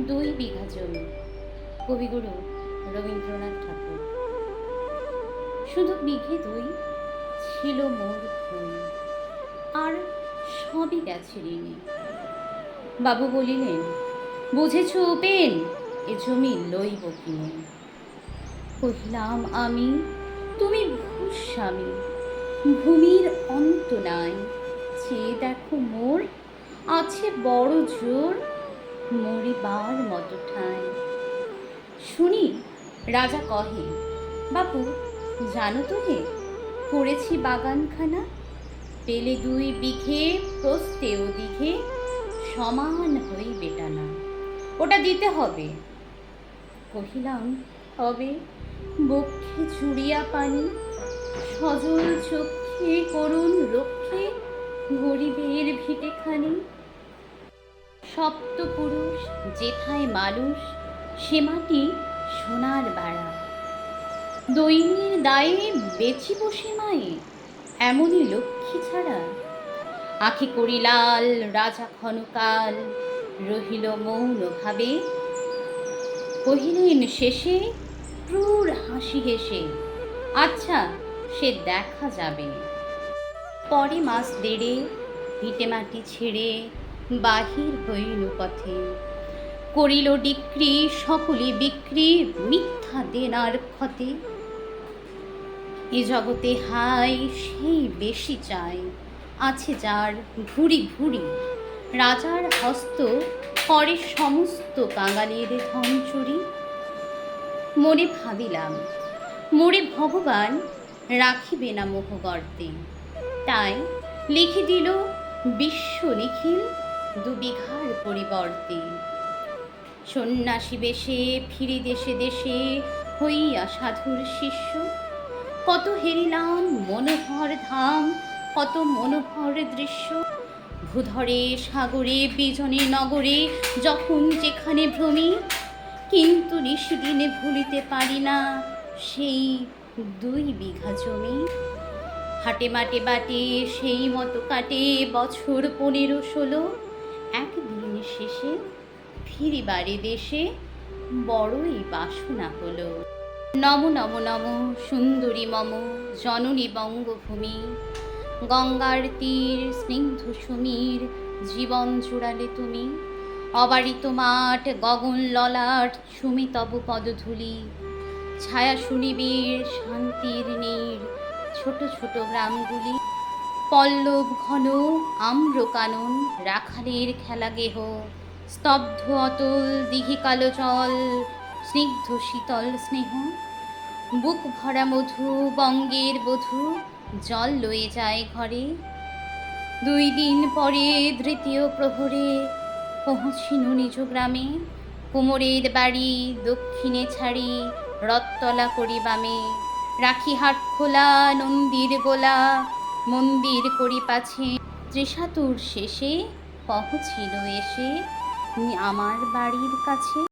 দুই বিঘা জমি। কবিগুরু রবীন্দ্রনাথ ঠাকুর। শুধু বিঘে দুই ছিল মোর ভুঁই, আর সবই গেছে ঋণে। বাবু বলিলেন, বুঝেছ উপেন, এ জমি লইব কিনে। কহিলাম আমি, তুমি ভূস্বামী, ভূমির অন্ত নাই। চেয়ে দেখো মোর, আছে বড় জোর, মরিবার মতো ঠাঁই। শুনি রাজা কহে, বাপু জানো তো হে, করেছি বাগানখানা, পেলে দুই বিঘে প্রস্থে ও দিঘে, সমান হইবে টানা। ওটা দিতে হবে। কহিলাম, হবে, বক্ষে জুড়িয়া পানি, সজল চক্ষে করুণ রক্ষে, গরিবের ভিটেখানি। সপ্তপুরুষ যেথায় মানুষ, সে মাটি সোনার বাড়া। দৈন্যের দায়ে বেচিব সে মায়ে, এমনই লক্ষ্মী ছাড়া। আঁখি করি লাল, রাজা ক্ষণকাল রহিল মৌন ভাবে। কহিলেন শেষে ক্রূর হাসি হেসে, আচ্ছা সে দেখা যাবে। পরে মাস দেড়ে ভিটে মাটি ছেড়ে বাহির হইল পথে। করিল ডিক্রি সকলে বিক্রি, মিথ্যা দেনার ক্ষতে। এ জগতে হাই সেই বেশি চায়, আছে যার ভুরি ভুরি। রাজার হস্ত করে সমস্ত কাঙালের ধন চুরি। মনে ভাবিলাম, মোরে ভগবান রাখিবে না মোহগর্তে, তাই লিখে দিল বিশ্ব নিখিল দু বিঘার পরিবর্তে। সন্ন্যাসী বেশে ফিরি দেশে দেশে, হইয়া সাধুর শিষ্য। কত হেরিলাম মনোহর ধাম, কত মনোহর দৃশ্য। ভূধরে সাগরে বিজনে নগরে, যখন যেখানে ভ্রমি, কিন্তু নিশিদিনে ভুলিতে পারি না সেই দুই বিঘা জমি। হাটে মাটে বাটে সেই মতো কাটে বছর 15-16। একদিন শেষে ফিরিবারে দেশে, বড়ই বাসনা হলো। নম নম নম সুন্দরী মম জননী বঙ্গভূমি। গঙ্গার তীর স্নিগ্ধ সমীর, জীবন জুড়ালে তুমি। অবারিত মাঠ গগন ললাট, সুমি তব পদধূলি। ছায়া সুনিবিড় শান্তির নীড়, ছোট ছোট গ্রামগুলি। পল্লব ঘন আম্র কানন, রাখালের খেলা গেহ। স্তব্ধ অতল দিঘি কালো জল, স্নিগ্ধ শীতল স্নেহ। বুক ভরা মধু বঙ্গের বধূ, জল লয়ে যায় ঘরে। 2 দিন পরে তৃতীয় প্রহরে, পৌঁছিনু নিজ গ্রামে। কুমোরের বাড়ি দক্ষিণে ছাড়ি, রথতলা করি বামে। রাখি হাট খোলা নন্দীর গোলা, মন্দির করি পাছে। ত্রিশাতুর শেষে পৌঁছিল এসে আমার বাড়ির কাছে।